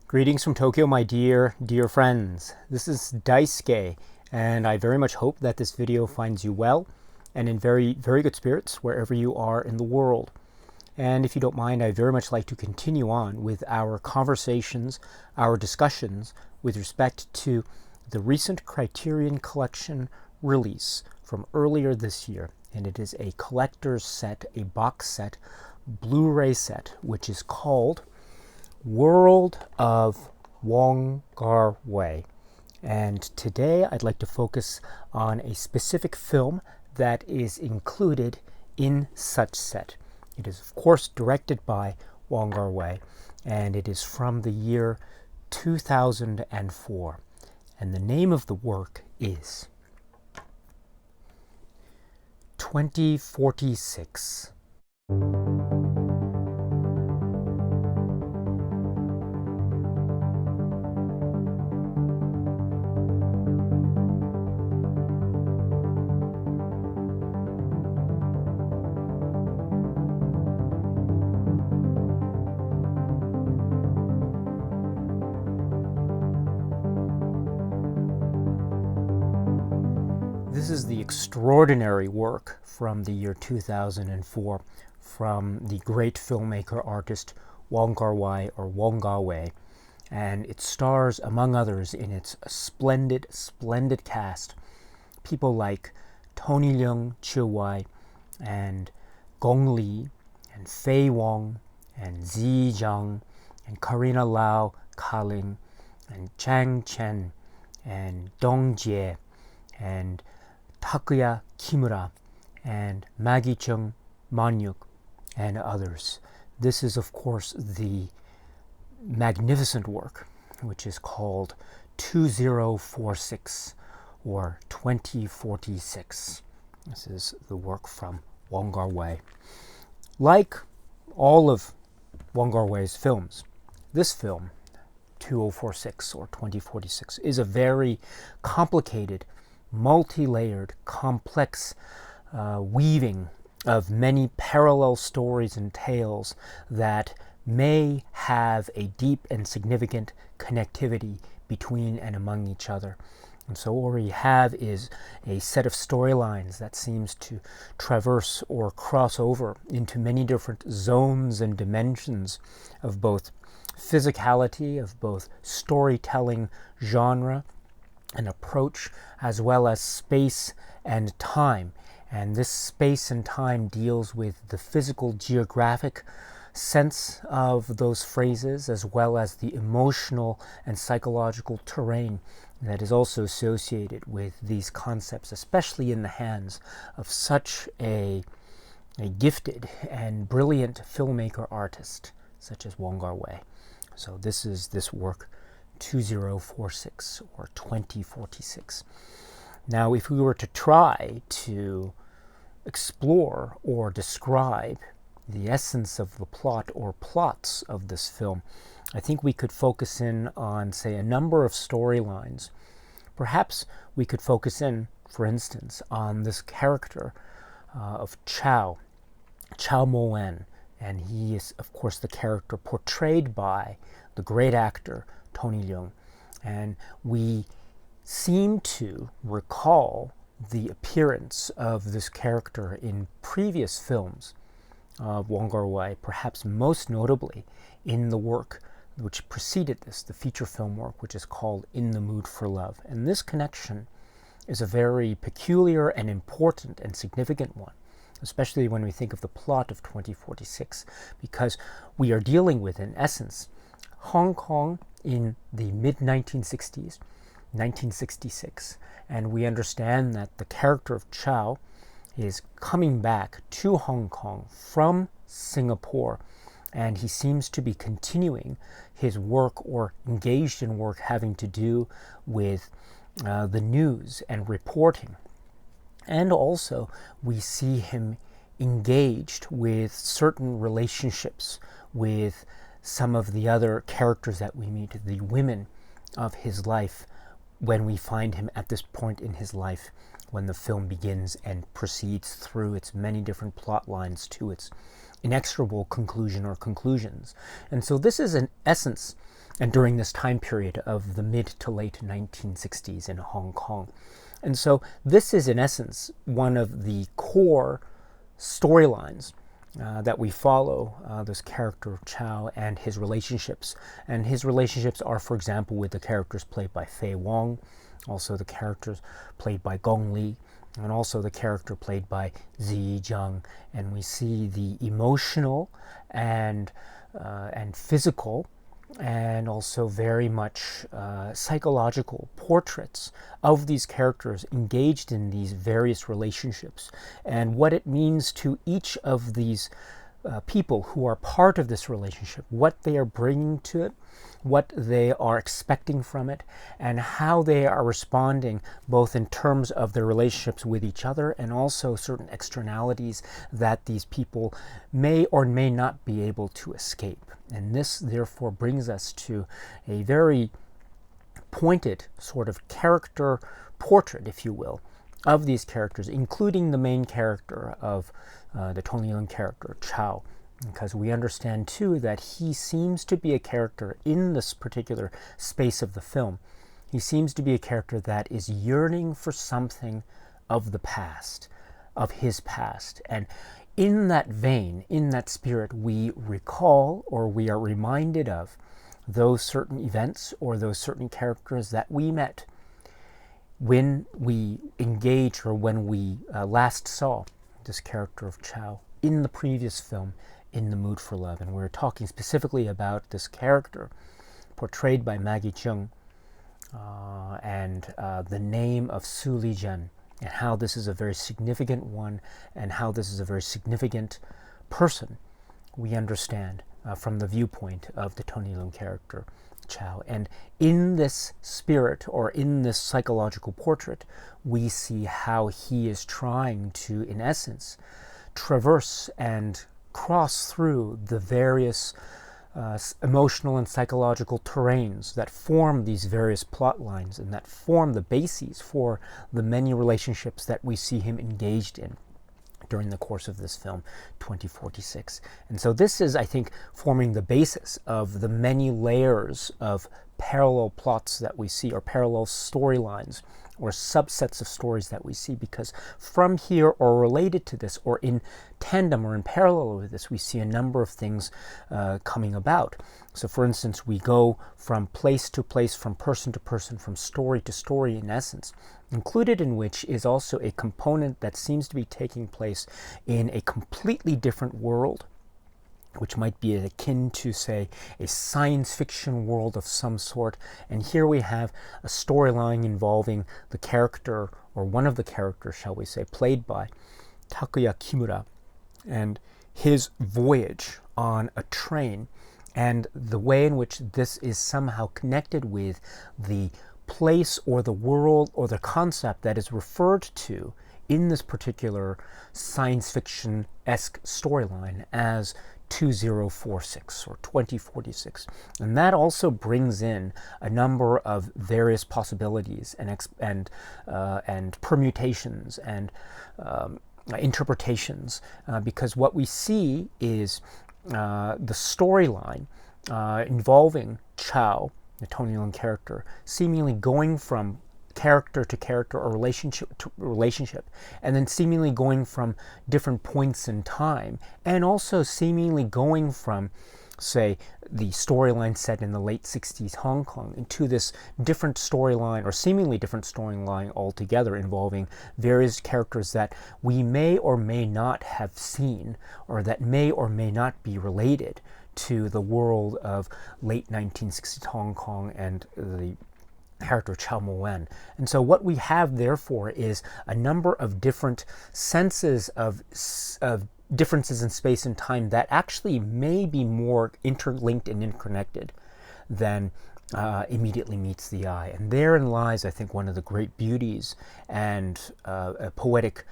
Greetings from Tokyo, my dear friends. This is Daisuke, and I very much hope that this video finds you well and in very good spirits wherever you are in the world. And if you don't mind, I'd very much like to continue on with our conversations, our discussions with respect to the recent Criterion Collection release from earlier this year. And it is a collector's set, a box set, Blu-ray set, which is called World of Wong Kar Wai. And today I'd like to focus on a specific film that is included in such set. It is, of course, directed by Wong Kar Wai, and it is from the year 2004. And the name of the work is 2046. This is the extraordinary work from the year 2004 from the great filmmaker artist Wong Kar Wai, or Wong Kar Wai, and it stars, among others, in its splendid cast, people like Tony Leung Chiu Wai and Gong Li and Fei Wong and Zi Zhang and Karina Lau Ka-ling and Chang Chen and Dong Jie and Takuya Kimura and Maggie Chung Manyuk and others. This is, of course, the magnificent work which is called 2046 or 2046. This is the work from Wong Kar Wai. Like all of Wong Kar Wai's films, this film 2046 or 2046 is a very complicated, multi-layered, complex weaving of many parallel stories and tales that may have a deep and significant connectivity between and among each other. And so what we have is a set of storylines that seems to traverse or cross over into many different zones and dimensions of both physicality, of both storytelling genre and approach, as well as space and time. And this space and time deals with the physical, geographic sense of those phrases, as well as the emotional and psychological terrain that is also associated with these concepts, especially in the hands of such a gifted and brilliant filmmaker artist such as Wong Kar Wai. So this is this work 2046 or 2046. Now, if we were to try to explore or describe the essence of the plot or plots of this film, I think we could focus in on, say, a number of storylines. Perhaps we could focus in, for instance, on this character of Chao Mo-wen, and he is, of course, the character portrayed by the great actor Tony Leung. And we seem to recall the appearance of this character in previous films of Wong Kar Wai, perhaps most notably in the work which preceded this, the feature film work, which is called In the Mood for Love. And this connection is a very peculiar and important and significant one, especially when we think of the plot of 2046, because we are dealing with, in essence, Hong Kong in the mid-1960s, 1966, and we understand that the character of Chao is coming back to Hong Kong from Singapore, and he seems to be continuing his work or engaged in work having to do with the news and reporting. And also we see him engaged with certain relationships with some of the other characters that we meet, the women of his life, when we find him at this point in his life, when the film begins and proceeds through its many different plot lines to its inexorable conclusion or conclusions. And so this is, in essence, and during this time period of the mid to late 1960s in Hong Kong. And so this is, in essence, one of the core storylines that we follow, this character of Chow and his relationships. And his relationships are, for example, with the characters played by Fei Wong, also the characters played by Gong Li, and also the character played by Zi Jiang. And we see the emotional and physical and also very much psychological portraits of these characters engaged in these various relationships, and what it means to each of these people who are part of this relationship, what they are bringing to it, what they are expecting from it, and how they are responding, both in terms of their relationships with each other and also certain externalities that these people may or may not be able to escape. And this, therefore, brings us to a very pointed sort of character portrait, if you will, of these characters, including the main character of the Tony Leung character, Chow, because we understand, too, that he seems to be a character in this particular space of the film. He seems to be a character that is yearning for something of the past, of his past. And in that vein, in that spirit, we recall or we are reminded of those certain events or those certain characters that we met when we engaged or when we last saw this character of Chow in the previous film, In the Mood for Love. And we're talking specifically about this character portrayed by Maggie Cheung and the name of Su Lijian, and how this is a very significant one, and how this is a very significant person, we understand from the viewpoint of the Tony Leung character, Chow. And in this spirit, or in this psychological portrait, we see how he is trying to, in essence, traverse and cross through the various emotional and psychological terrains that form these various plot lines and that form the bases for the many relationships that we see him engaged in during the course of this film, 2046. And so this is, I think, forming the basis of the many layers of parallel plots that we see, or parallel storylines, or subsets of stories that we see, because from here, or related to this, or in tandem or in parallel with this, we see a number of things coming about. So for instance, we go from place to place, from person to person, from story to story, in essence, included in which is also a component that seems to be taking place in a completely different world, which might be akin to, say, a science fiction world of some sort. And here we have a storyline involving the character, or one of the characters, shall we say, played by Takuya Kimura, and his voyage on a train, and the way in which this is somehow connected with the place or the world or the concept that is referred to in this particular science fiction-esque storyline as 2046 or 2046. And that also brings in a number of various possibilities and permutations and interpretations, because what we see is the storyline involving Chow, the Tony Leung character, seemingly going from character to character, or relationship to relationship, and then seemingly going from different points in time, and also seemingly going from, say, the storyline set in the late 60s Hong Kong into this different storyline, or seemingly different storyline altogether, involving various characters that we may or may not have seen, or that may or may not be related to the world of late 1960s Hong Kong and the character Chow Mo-wen. And so what we have, therefore, is a number of different senses of differences in space and time that actually may be more interlinked and interconnected than immediately meets the eye. And therein lies, I think, one of the great beauties and poetic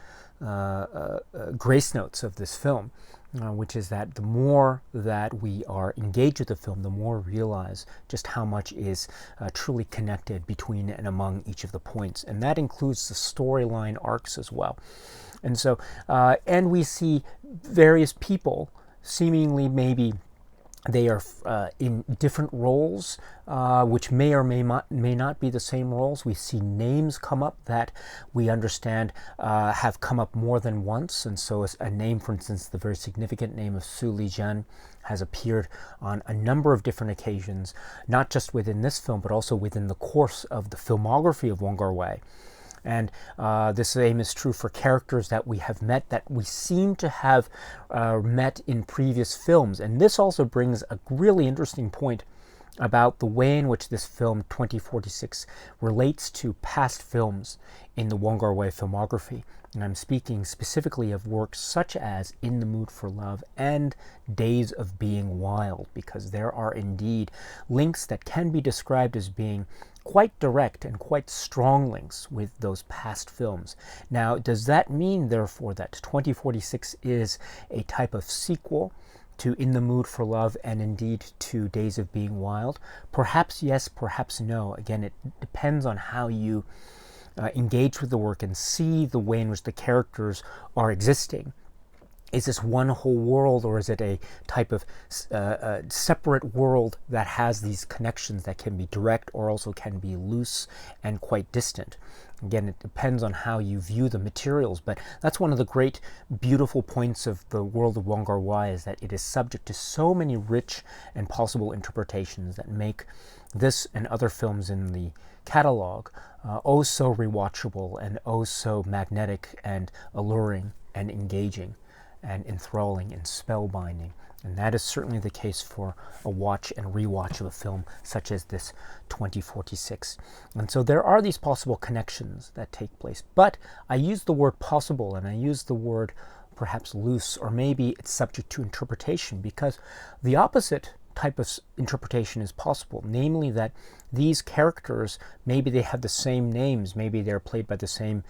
grace notes of this film, which is that the more that we are engaged with the film, the more we realize just how much is truly connected between and among each of the points. And that includes the storyline arcs as well. And so, and we see various people seemingly maybe They are in different roles, which may or may not be the same roles. We see names come up that we understand have come up more than once. And so a name, for instance, the very significant name of Su Lijian has appeared on a number of different occasions, not just within this film, but also within the course of the filmography of Wong Kar Wai. And the same is true for characters that we have met, that we seem to have met in previous films. And this also brings a really interesting point about the way in which this film 2046 relates to past films in the Wong Kar Wai filmography. And I'm speaking specifically of works such as In the Mood for Love and Days of Being Wild, because there are indeed links that can be described as being quite direct and quite strong links with those past films. Now, does that mean, therefore, that 2046 is a type of sequel to In the Mood for Love and indeed to Days of Being Wild? Perhaps yes, perhaps no. Again, it depends on how you engage with the work and see the way in which the characters are existing. Is this one whole world, or is it a type of separate world that has these connections that can be direct or also can be loose and quite distant? Again, it depends on how you view the materials, but that's one of the great, beautiful points of the world of Wong Kar Wai, is that it is subject to so many rich and possible interpretations that make this and other films in the catalog oh so rewatchable and oh so magnetic and alluring and engaging and enthralling and spellbinding. And that is certainly the case for a watch and rewatch of a film such as this 2046. And so there are these possible connections that take place. But I use the word possible, and I use the word perhaps loose, or maybe it's subject to interpretation, because the opposite type of interpretation is possible, namely that these characters, maybe they have the same names, maybe they're played by the same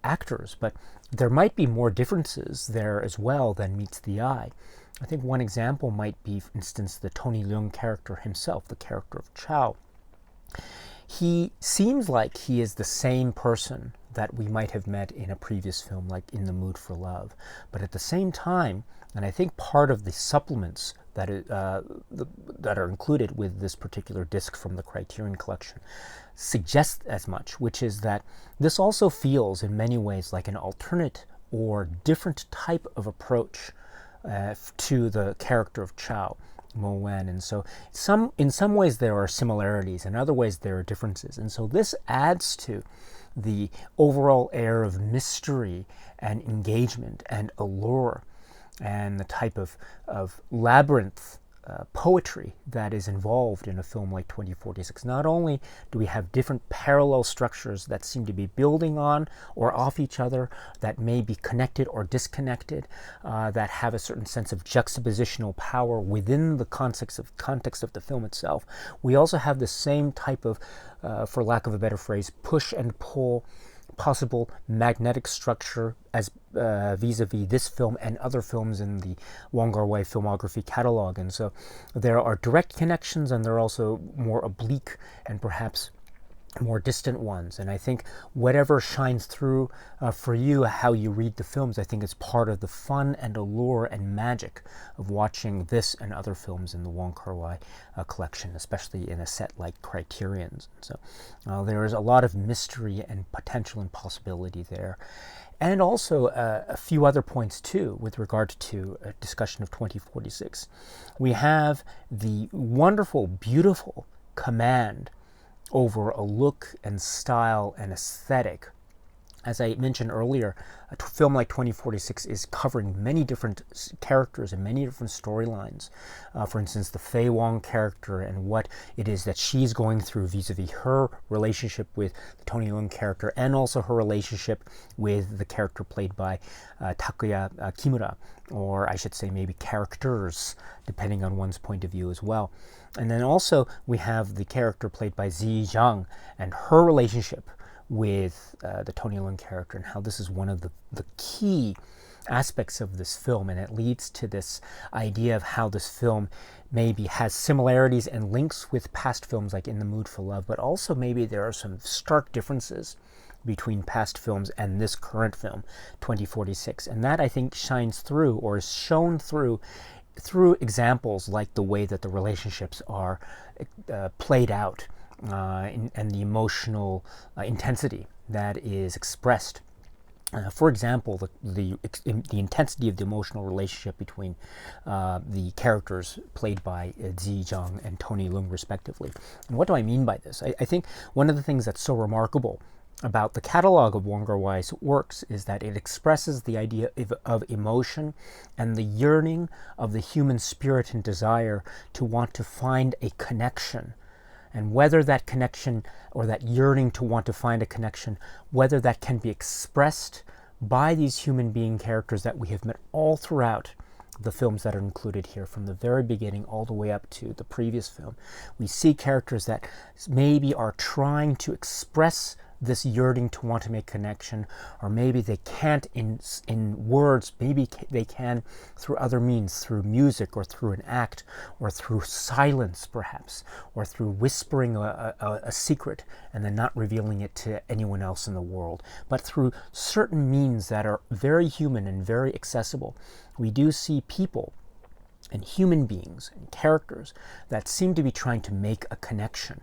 actors, but there might be more differences there as well than meets the eye. I think one example might be, for instance, the Tony Leung character himself, the character of Chow. He seems like he is the same person that we might have met in a previous film, like In the Mood for Love. But at the same time, and I think part of the supplements that are included with this particular disc from the Criterion Collection suggest as much, which is that this also feels in many ways like an alternate or different type of approach to the character of Chow, Mo Wen. And so in some ways there are similarities, in other ways there are differences. And so this adds to the overall air of mystery and engagement and allure and the type of labyrinth poetry that is involved in a film like 2046. Not only do we have different parallel structures that seem to be building on or off each other, that may be connected or disconnected, that have a certain sense of juxtapositional power within the context of the film itself, we also have the same type of, for lack of a better phrase, push and pull possible magnetic structure as vis-a-vis this film and other films in the Wong Kar Wai filmography catalog. And so there are direct connections, and there are also more oblique and perhaps more distant ones. And I think whatever shines through for you, how you read the films, I think is part of the fun and allure and magic of watching this and other films in the Wong Kar Wai collection, especially in a set like Criterion's. So there is a lot of mystery and potential and possibility there. And also a few other points too with regard to a discussion of 2046. We have the wonderful, beautiful command over a look and style and aesthetic. As I mentioned earlier, a film like 2046 is covering many different characters and many different storylines. For instance, the Fei Wong character and what it is that she's going through vis-a-vis her relationship with the Tony Leung character, and also her relationship with the character played by Takuya Kimura, or I should say maybe characters, depending on one's point of view as well. And then also we have the character played by Zi Zhang and her relationship with the Tony Leung character, and how this is one of the key aspects of this film, and it leads to this idea of how this film maybe has similarities and links with past films like In the Mood for Love, but also maybe there are some stark differences between past films and this current film, 2046. And that, I think, shines through, or is shown through, through examples like the way that the relationships are played out and the emotional intensity that is expressed. For example, the intensity of the emotional relationship between the characters played by Zi Zhang and Tony Leung, respectively. And what do I mean by this? I think one of the things that's so remarkable about the catalog of Wong Kar Wai's works is that it expresses the idea of emotion and the yearning of the human spirit and desire to want to find a connection. And whether that connection or that yearning to want to find a connection, whether that can be expressed by these human being characters that we have met all throughout the films that are included here, from the very beginning all the way up to the previous film. We see characters that maybe are trying to express this yearning to want to make connection, or maybe they can't in words, maybe they can through other means, through music or through an act or through silence perhaps, or through whispering a secret and then not revealing it to anyone else in the world, but through certain means that are very human and very accessible. We do see people and human beings and characters that seem to be trying to make a connection.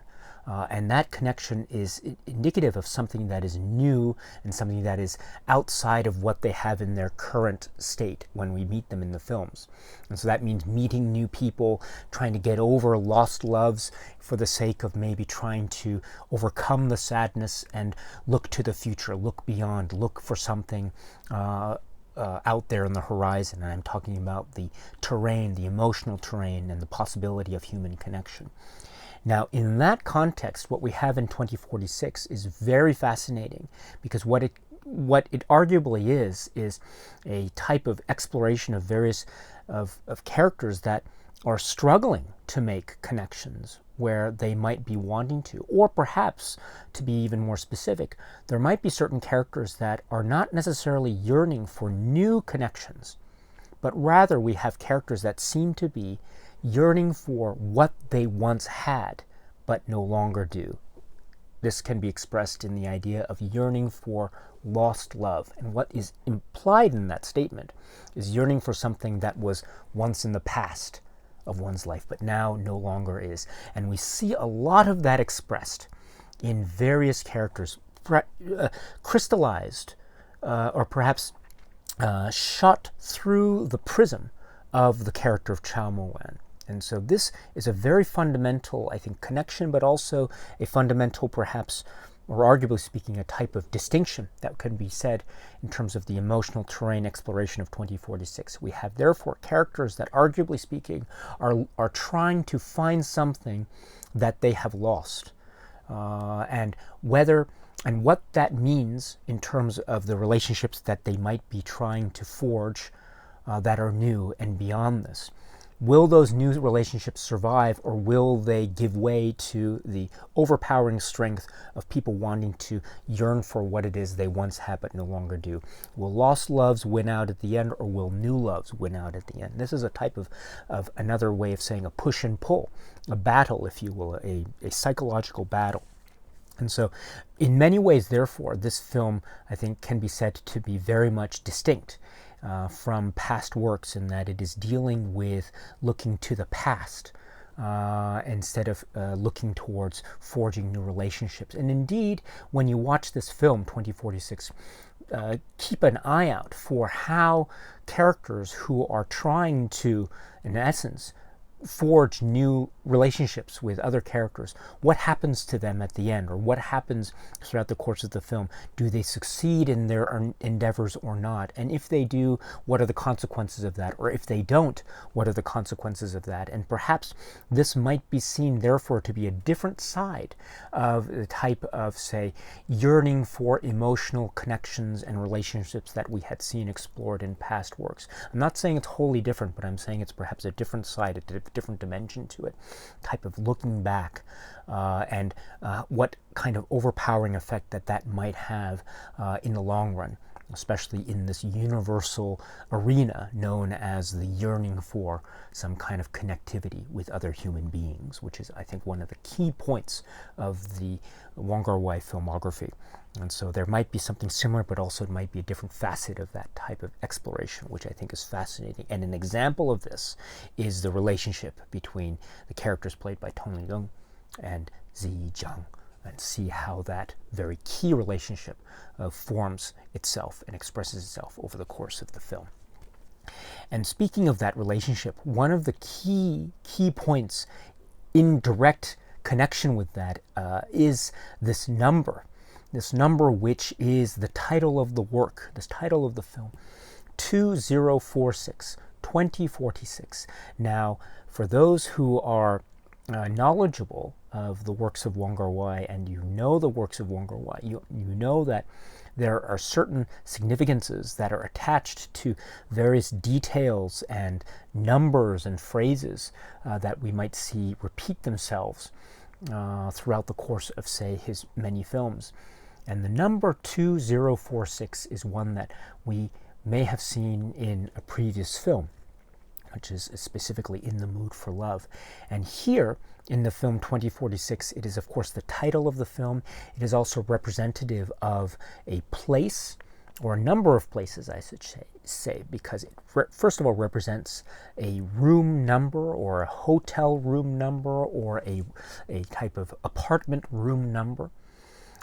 And that connection is indicative of something that is new and something that is outside of what they have in their current state when we meet them in the films. And so that means meeting new people, trying to get over lost loves for the sake of maybe trying to overcome the sadness and look to the future, look beyond, look for something out there on the horizon. And I'm talking about the terrain, the emotional terrain, and the possibility of human connection. Now, in that context, what we have in 2046 is very fascinating, because what it arguably is a type of exploration of various of characters that are struggling to make connections where they might be wanting to, or perhaps, to be even more specific, there might be certain characters that are not necessarily yearning for new connections, but rather we have characters that seem to be yearning for what they once had, but no longer do. This can be expressed in the idea of yearning for lost love. And what is implied in that statement is yearning for something that was once in the past of one's life, but now no longer is. And we see a lot of that expressed in various characters, crystallized or perhaps shot through the prism of the character of Chao Mo-wan. And so this is a very fundamental, I think, connection, but also a fundamental, perhaps, or arguably speaking, a type of distinction that could be said in terms of the emotional terrain exploration of 2046. We have, therefore, characters that, arguably speaking, are trying to find something that they have lost. And what that means in terms of the relationships that they might be trying to forge that are new and beyond this. Will those new relationships survive, or will they give way to the overpowering strength of people wanting to yearn for what it is they once had but no longer do? Will lost loves win out at the end, or will new loves win out at the end? This is a type of another way of saying a push and pull, a battle, if you will, a psychological battle. And so, in many ways, therefore, this film, I think, can be said to be very much distinct from past works, in that it is dealing with looking to the past instead of looking towards forging new relationships. And indeed, when you watch this film, 2046, keep an eye out for how characters who are trying to, in essence, forge new relationships with other characters, what happens to them at the end, or what happens throughout the course of the film? Do they succeed in their endeavors or not? And if they do, what are the consequences of that? Or if they don't, what are the consequences of that? And perhaps this might be seen, therefore, to be a different side of the type of, say, yearning for emotional connections and relationships that we had seen explored in past works. I'm not saying it's wholly different, but I'm saying it's perhaps a different side, a different dimension to it, type of looking back and what kind of overpowering effect that might have in the long run. especially in this universal arena known as the yearning for some kind of connectivity with other human beings, which is, I think, one of the key points of the Wong Kar Wai filmography. And so there might be something similar, but also it might be a different facet of that type of exploration, which I think is fascinating. And an example of this is the relationship between the characters played by Tony Leung and Ziyi Zhang, and see how that very key relationship forms itself and expresses itself over the course of the film. And speaking of that relationship, one of the key points in direct connection with that is this number which is the title of the work, this title of the film, 2046, 2046. Now, for those who are knowledgeable of the works of Wong Kar Wai, and you know the works of Wong Kar Wai, you know that there are certain significances that are attached to various details and numbers and phrases that we might see repeat themselves throughout the course of, say, his many films. And the number 2046 is one that we may have seen in a previous film, which is specifically In the Mood for Love. And here, in the film 2046, it is, of course, the title of the film. It is also representative of a place, or a number of places, I should say, because it, first of all, represents a room number, or a hotel room number, or a type of apartment room number.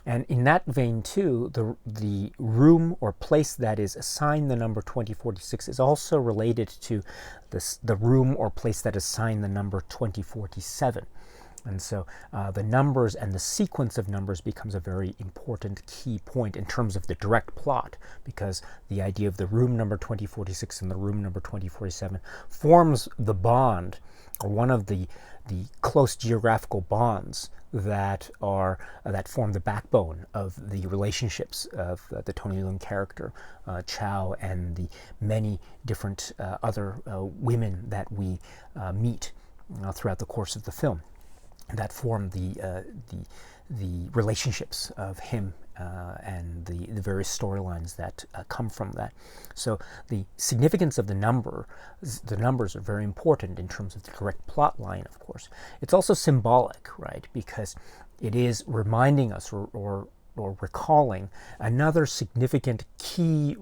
And in that vein, too, the room or place that is assigned the number 2046 is also related to the room or place that is assigned the number 2047. And so the numbers and the sequence of numbers becomes a very important key point in terms of the direct plot, because the idea of the room number 2046 and the room number 2047 forms the bond, or one of the close geographical bonds that form the backbone of the relationships of the Tony Leung character, Chow, and the many different other women that we meet throughout the course of the film, that form the relationships of him and the various storylines that come from that. So the significance of the numbers are very important in terms of the direct plot line, of course. It's also symbolic, right? Because it is reminding us or recalling another significant key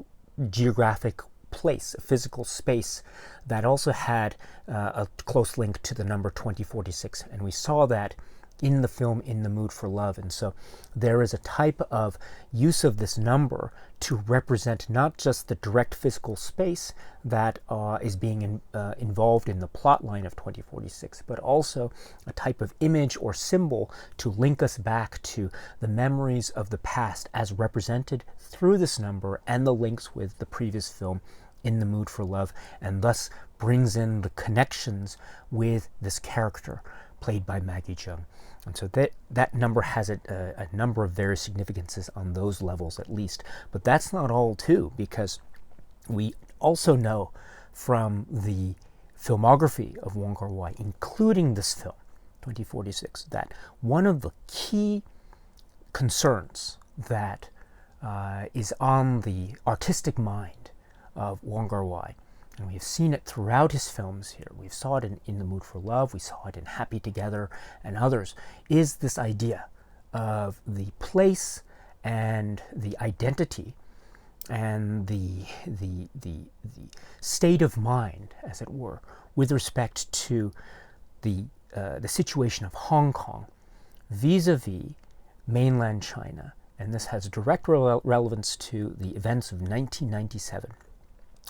geographic place, a physical space that also had a close link to the number 2046. And we saw that in the film In the Mood for Love. And so there is a type of use of this number to represent not just the direct physical space that is being involved in the plot line of 2046, but also a type of image or symbol to link us back to the memories of the past as represented through this number and the links with the previous film In the Mood for Love, and thus brings in the connections with this character played by Maggie Cheung. And so that number has a number of various significances on those levels at least. But that's not all too, because we also know from the filmography of Wong Kar Wai, including this film, 2046, that one of the key concerns that is on the artistic mind of Wong Kar Wai, and we've seen it throughout his films here, we saw it in The Mood for Love, we saw it in Happy Together and others, is this idea of the place and the identity and the state of mind, as it were, with respect to the situation of Hong Kong vis-a-vis mainland China. And this has direct relevance to the events of 1997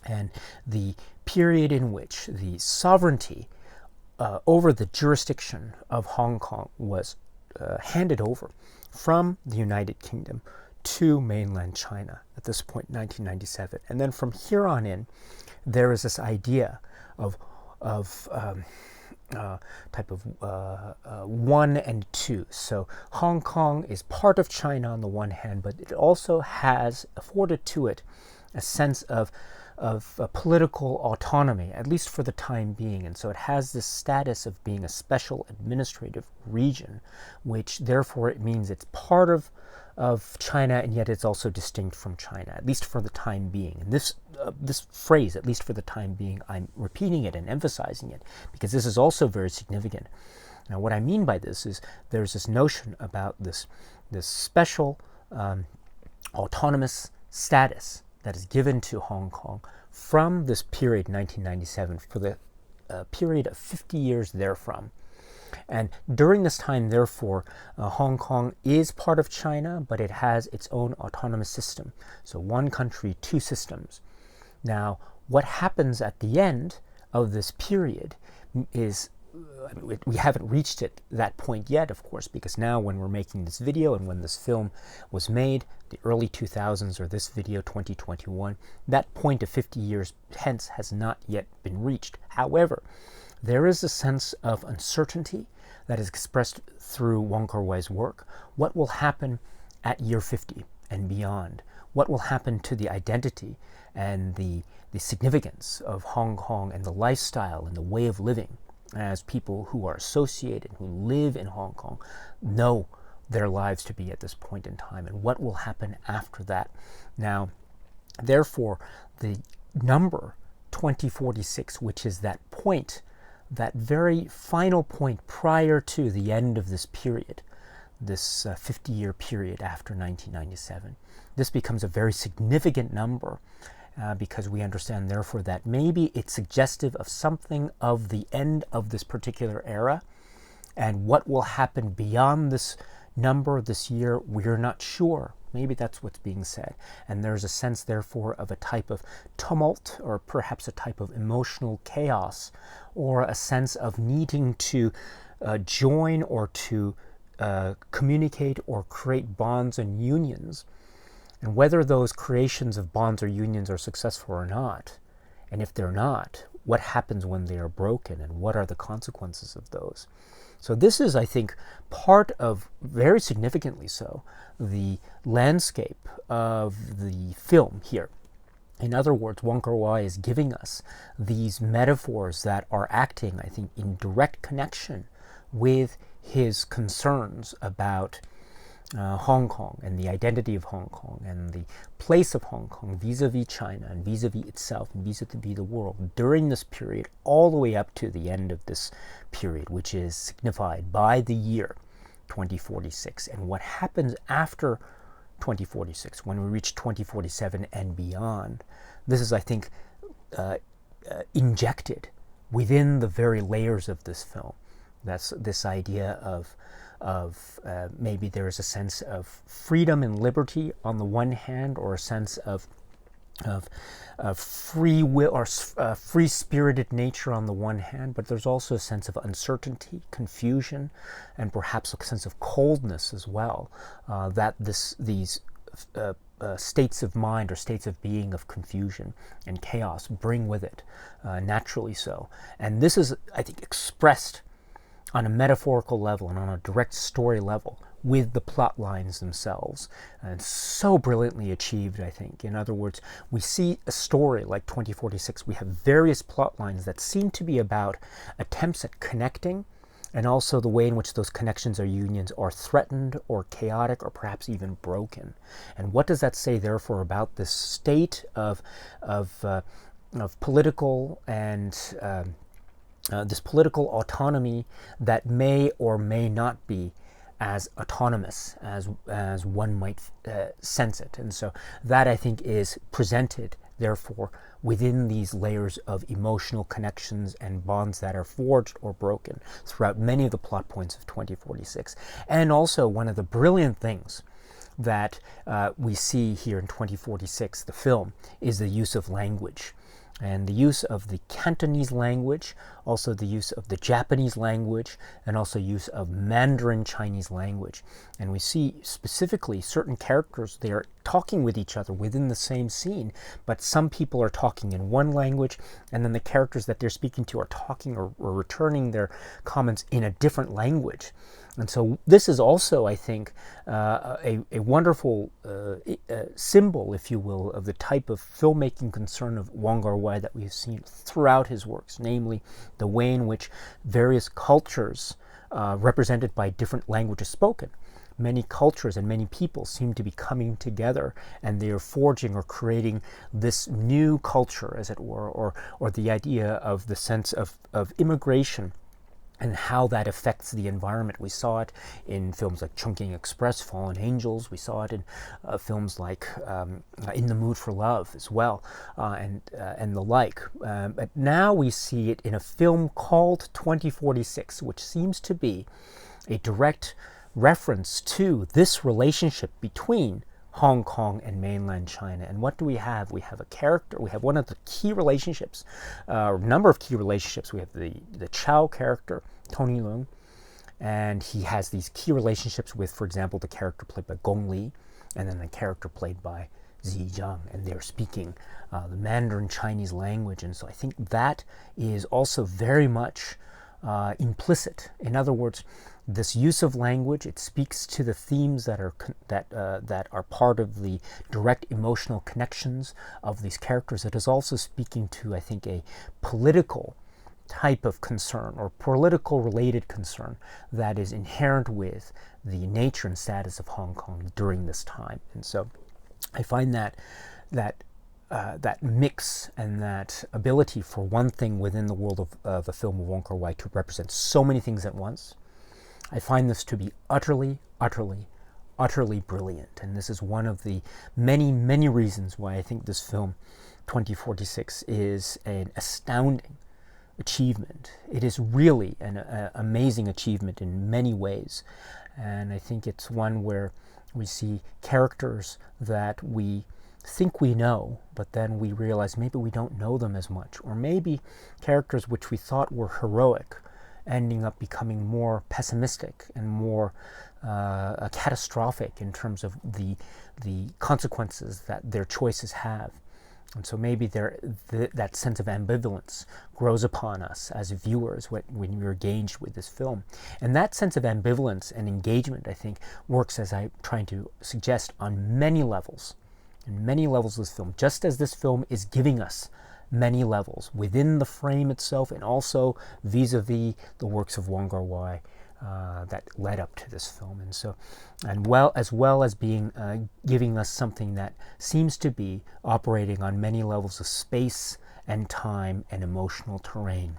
and the period in which the sovereignty over the jurisdiction of Hong Kong was handed over from the United Kingdom to mainland China at this point, 1997. And then from here on in, there is this idea of type of one and two. So Hong Kong is part of China on the one hand, but it also has afforded to it a sense of political autonomy, at least for the time being. And so it has this status of being a special administrative region, which therefore it means it's part of of China, and yet it's also distinct from China, at least for the time being. And this phrase, at least for the time being, I'm repeating it and emphasizing it because this is also very significant. Now, what I mean by this is there's this notion about this special autonomous status that is given to Hong Kong from this period, 1997, for the period of 50 years therefrom. And during this time, therefore, Hong Kong is part of China, but it has its own autonomous system. So one country, two systems. Now, what happens at the end of this period is, we haven't reached that point yet, of course, because now when we're making this video and when this film was made, the early 2000s, or this video, 2021, that point of 50 years hence has not yet been reached. However, there is a sense of uncertainty that is expressed through Wong Kar Wai's work. What will happen at year 50 and beyond? What will happen to the identity and the significance of Hong Kong and the lifestyle and the way of living as people who are associated, who live in Hong Kong, know their lives to be at this point in time, and what will happen after that? Now, therefore, the number 2046, which is that point, that very final point prior to the end of this period, this 50-year period after 1997. This becomes a very significant number because we understand, therefore, that maybe it's suggestive of something of the end of this particular era, and what will happen beyond this number, this year, we're not sure. Maybe that's what's being said. And there's a sense, therefore, of a type of tumult, or perhaps a type of emotional chaos, or a sense of needing to join or to communicate or create bonds and unions. And whether those creations of bonds or unions are successful or not, and if they're not, what happens when they are broken, and what are the consequences of those? So this is, I think, part of, very significantly so, the landscape of the film here. In other words, Wong Kar Wai is giving us these metaphors that are acting, I think, in direct connection with his concerns about Hong Kong and the identity of Hong Kong and the place of Hong Kong vis-a-vis China and vis-a-vis itself and vis-a-vis the world during this period, all the way up to the end of this period, which is signified by the year 2046. And what happens after 2046, when we reach 2047 and beyond, this is, I think, injected within the very layers of this film. That's this idea of maybe there is a sense of freedom and liberty on the one hand, or a sense of free will or free-spirited nature on the one hand, but there's also a sense of uncertainty, confusion, and perhaps a sense of coldness as well, that these states of mind or states of being of confusion and chaos bring with it, naturally so. And this is, I think, expressed on a metaphorical level and on a direct story level with the plot lines themselves. And so brilliantly achieved, I think. In other words, we see a story like 2046. We have various plot lines that seem to be about attempts at connecting, and also the way in which those connections or unions are threatened or chaotic or perhaps even broken. And what does that say, therefore, about this state of political and this political autonomy that may or may not be as autonomous as one might sense it? And so that, I think, is presented, therefore, within these layers of emotional connections and bonds that are forged or broken throughout many of the plot points of 2046. And also, one of the brilliant things that we see here in 2046, the film, is the use of language. And the use of the Cantonese language, also the use of the Japanese language, and also use of Mandarin Chinese language. And we see specifically certain characters, they are talking with each other within the same scene, but some people are talking in one language, and then the characters that they're speaking to are talking or returning their comments in a different language. And so this is also, I think, a wonderful symbol, if you will, of the type of filmmaking concern of Wong Kar Wai that we've seen throughout his works, namely the way in which various cultures represented by different languages spoken. Many cultures and many people seem to be coming together, and they are forging or creating this new culture, as it were, or the idea of the sense of immigration and how that affects the environment. We saw it in films like Chungking Express, Fallen Angels. We saw it in films like In the Mood for Love as well, and the like. But now we see it in a film called 2046, which seems to be a direct reference to this relationship between Hong Kong and mainland China. And what do we have? We have a character, we have one of the key relationships, a number of key relationships. We have the Chow character, Tony Leung, and he has these key relationships with, for example, the character played by Gong Li, and then the character played by Zi Zhang, and they're speaking the Mandarin Chinese language. And so I think that is also very much implicit. In other words, this use of language, it speaks to the themes that are part of the direct emotional connections of these characters. It is also speaking to, I think, a political type of concern or political related concern that is inherent with the nature and status of Hong Kong during this time. And so I find that mix and that ability for one thing within the world of the film of Wong Kar Wai to represent so many things at once, I find this to be utterly, utterly, utterly brilliant. And this is one of the many, many reasons why I think this film, 2046, is an astounding achievement. It is really an amazing achievement in many ways. And I think it's one where we see characters that we think we know, but then we realize maybe we don't know them as much. Or maybe characters which we thought were heroic ending up becoming more pessimistic and more catastrophic in terms of the consequences that their choices have. And so maybe that sense of ambivalence grows upon us as viewers when we're engaged with this film. And that sense of ambivalence and engagement, I think, works, as I'm trying to suggest, on many levels. In many levels of this film, just as this film is giving us many levels within the frame itself and also vis-a-vis the works of Wong Kar Wai that led up to this film. And so, as well as being giving us something that seems to be operating on many levels of space and time and emotional terrain,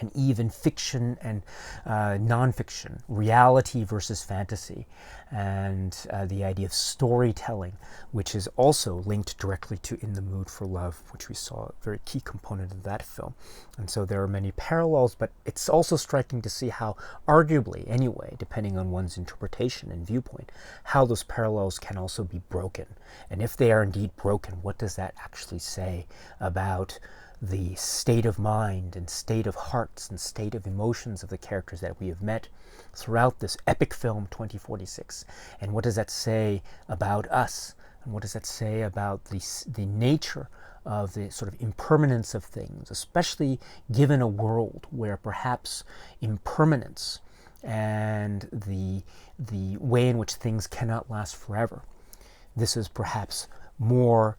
and even fiction and nonfiction, reality versus fantasy, and the idea of storytelling, which is also linked directly to In the Mood for Love, which we saw a very key component of that film. And so there are many parallels, but it's also striking to see how, arguably anyway, depending on one's interpretation and viewpoint, how those parallels can also be broken. And if they are indeed broken, what does that actually say about the state of mind and state of hearts and state of emotions of the characters that we have met throughout this epic film 2046? And what does that say about us? And what does that say about the nature of the sort of impermanence of things, especially given a world where perhaps impermanence and the way in which things cannot last forever, this is perhaps more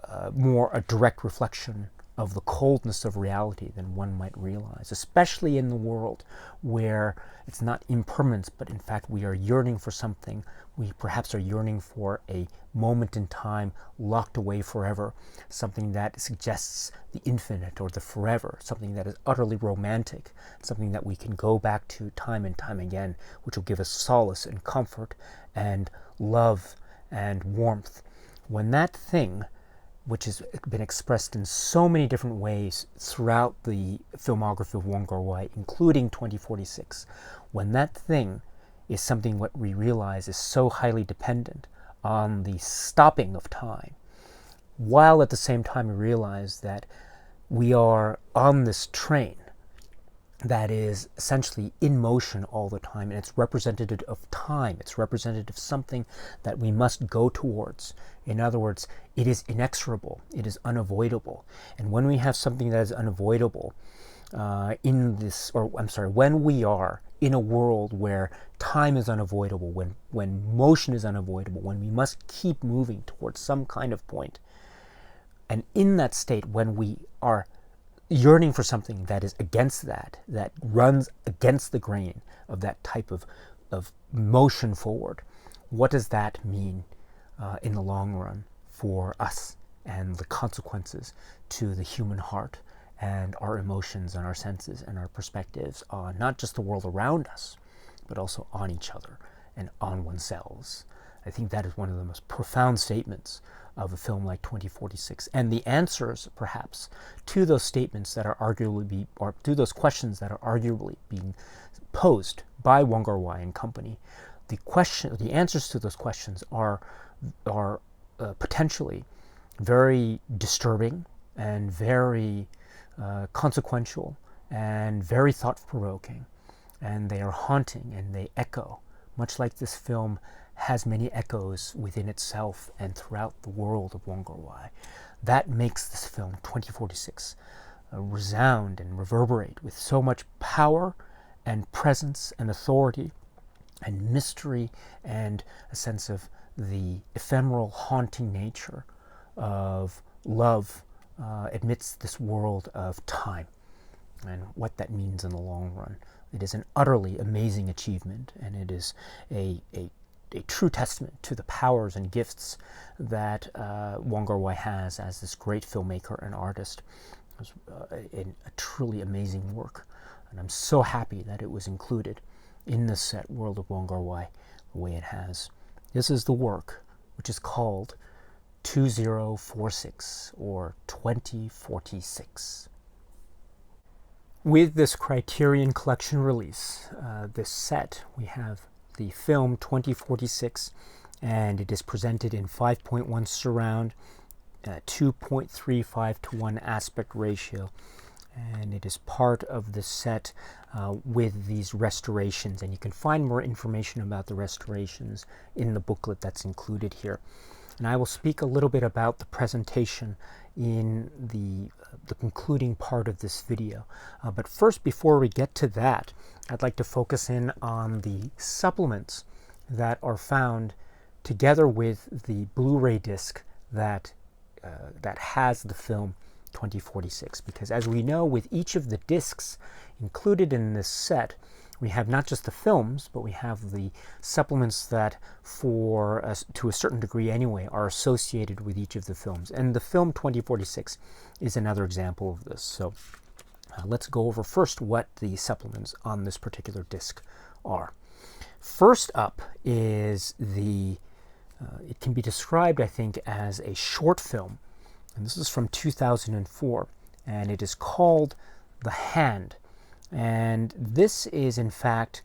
a direct reflection of the coldness of reality than one might realize, especially in the world where it's not impermanence, but in fact we are yearning for something. We perhaps are yearning for a moment in time locked away forever, something that suggests the infinite or the forever, something that is utterly romantic, something that we can go back to time and time again, which will give us solace and comfort and love and warmth. When that thing, which has been expressed in so many different ways throughout the filmography of Wong Kar Wai, including 2046, when that thing is something what we realize is so highly dependent on the stopping of time, while at the same time we realize that we are on this train that is essentially in motion all the time, and it's representative of time. It's representative of something that we must go towards. In other words, it is inexorable. It is unavoidable. And when we have something that is unavoidable when we are in a world where time is unavoidable, when motion is unavoidable, when we must keep moving towards some kind of point, and in that state, when we are yearning for something that is against that runs against the grain of that type of motion forward. What does that mean in the long run for us and the consequences to the human heart and our emotions and our senses and our perspectives on not just the world around us, but also on each other and on oneself? I think that is one of the most profound statements of a film like 2046, and the answers, perhaps, to those statements that are arguably or to those questions that are arguably being posed by Wong Kar Wai and company. The answers to those questions are potentially very disturbing and very consequential and very thought-provoking, and they are haunting and they echo, much like this film has many echoes within itself and throughout the world of Wong Kar Wai. That makes this film, 2046, resound and reverberate with so much power and presence and authority and mystery and a sense of the ephemeral, haunting nature of love amidst this world of time and what that means in the long run. It is an utterly amazing achievement, and it is a true testament to the powers and gifts that Wong Kar Wai has as this great filmmaker and artist. It was a truly amazing work, and I'm so happy that it was included in the set World of Wong Kar Wai the way it has. This is the work, which is called 2046 or 2046. With this Criterion Collection release, this set, we have the film 2046, and it is presented in 5.1 surround, 2.35 to 1 aspect ratio, and it is part of the set with these restorations, and you can find more information about the restorations in the booklet that's included here. And I will speak a little bit about the presentation in the concluding part of this video. But first, before we get to that, I'd like to focus in on the supplements that are found together with the Blu-ray disc that has the film 2046. Because as we know, with each of the discs included in this set, we have not just the films, but we have the supplements that, to a certain degree anyway, are associated with each of the films. And the film 2046 is another example of this. So let's go over first what the supplements on this particular disc are. First up is it can be described, I think, as a short film. And this is from 2004, and it is called The Hand. And this is, in fact,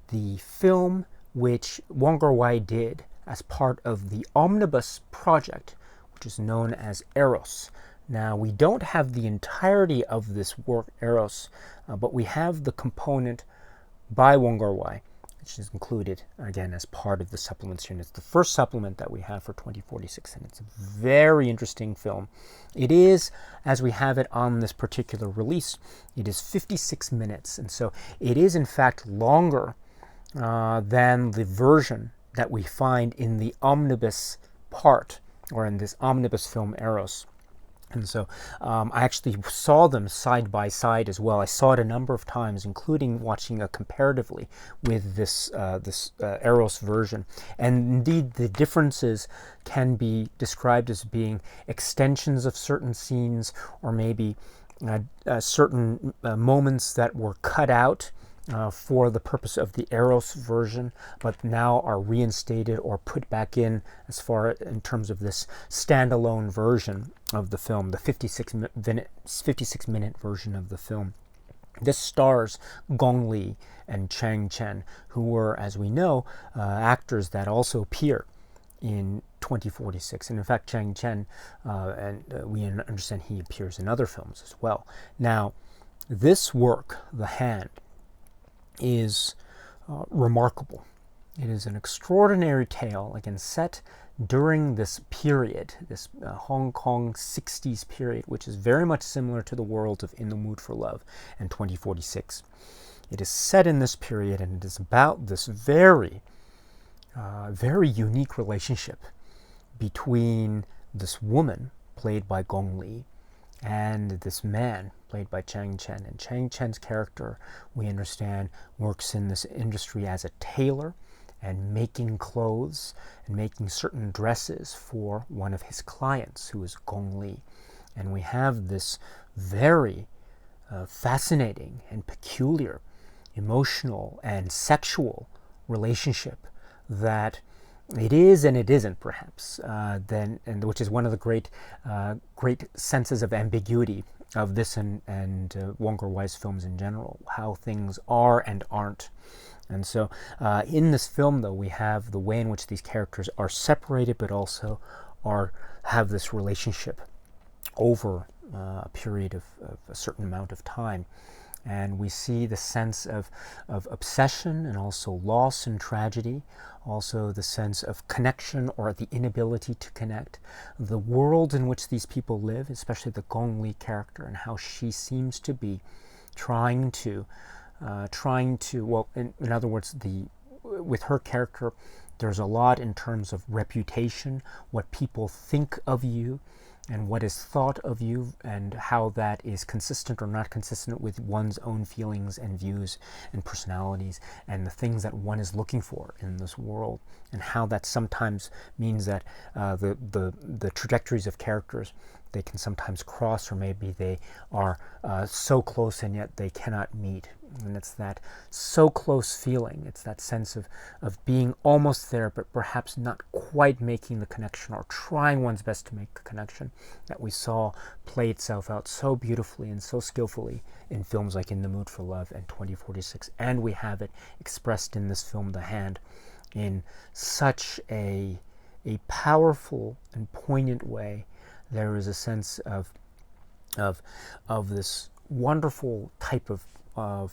the film which Wong Kar Wai did as part of the Omnibus project, which is known as Eros. Now, we don't have the entirety of this work, Eros, but we have the component by Wong Kar Wai, which is included, again, as part of the supplements here. And it's the first supplement that we have for 2046, and it's a very interesting film. It is, as we have it on this particular release, it is 56 minutes, and so it is, in fact, longer than the version that we find in the omnibus part, or in this omnibus film Eros. And so I actually saw them side by side as well. I saw it a number of times, including watching it comparatively with this Eros version. And indeed, the differences can be described as being extensions of certain scenes, or maybe certain moments that were cut out for the purpose of the Eros version, but now are reinstated or put back in in terms of this standalone version of the film, the 56-minute version of the film. This stars Gong Li and Chang Chen, who were, as we know, actors that also appear in 2046. And in fact, Chang Chen, we understand he appears in other films as well. Now, this work, The Hand, is remarkable. It is an extraordinary tale, again, set during this period, this Hong Kong 60s period, which is very much similar to the world of In the Mood for Love and 2046. It is set in this period, and it is about this very unique relationship between this woman, played by Gong Li, and this man played by Chang Chen. And Chang Chen's character, we understand, works in this industry as a tailor and making clothes and making certain dresses for one of his clients, who is Gong Li. And we have this very fascinating and peculiar emotional and sexual relationship that it is and it isn't, perhaps, and which is one of the great senses of ambiguity of this and Wong Kar Wai's films in general, how things are and aren't. And so in this film, though, we have the way in which these characters are separated, but also have this relationship over a period of a certain amount of time. And we see the sense of obsession and also loss and tragedy, also the sense of connection or the inability to connect, the world in which these people live, especially the Gong Li character, and how she seems to be trying to, well, in other words, with her character, there's a lot in terms of reputation, what people think of you, and what is thought of you, and how that is consistent or not consistent with one's own feelings and views and personalities, and the things that one is looking for in this world, and how that sometimes means that the trajectories of characters, they can sometimes cross, or maybe they are so close and yet they cannot meet. And it's that so close feeling, it's that sense of being almost there, but perhaps not quite making the connection, or trying one's best to make the connection, that we saw play itself out so beautifully and so skillfully in films like In the Mood for Love and 2046. And we have it expressed in this film, The Hand, in such a powerful and poignant way. There is a sense of this wonderful type of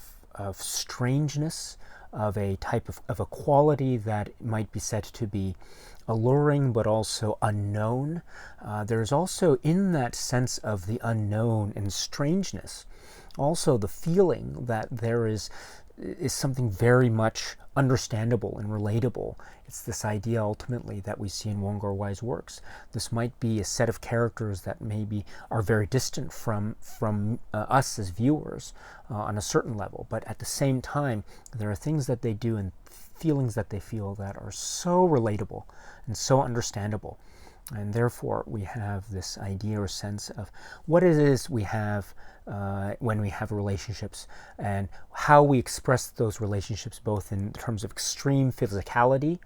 strangeness, of a type of a quality that might be said to be alluring but also unknown. There's also, in that sense of the unknown and strangeness, also the feeling that there is something very much understandable and relatable. It's this idea ultimately that we see in Wong Kar Wai's works. This might be a set of characters that maybe are very distant from us as viewers on a certain level, but at the same time there are things that they do and feelings that they feel that are so relatable and so understandable. And therefore we have this idea or sense of what it is we have when we have relationships, and how we express those relationships, both in terms of extreme physicality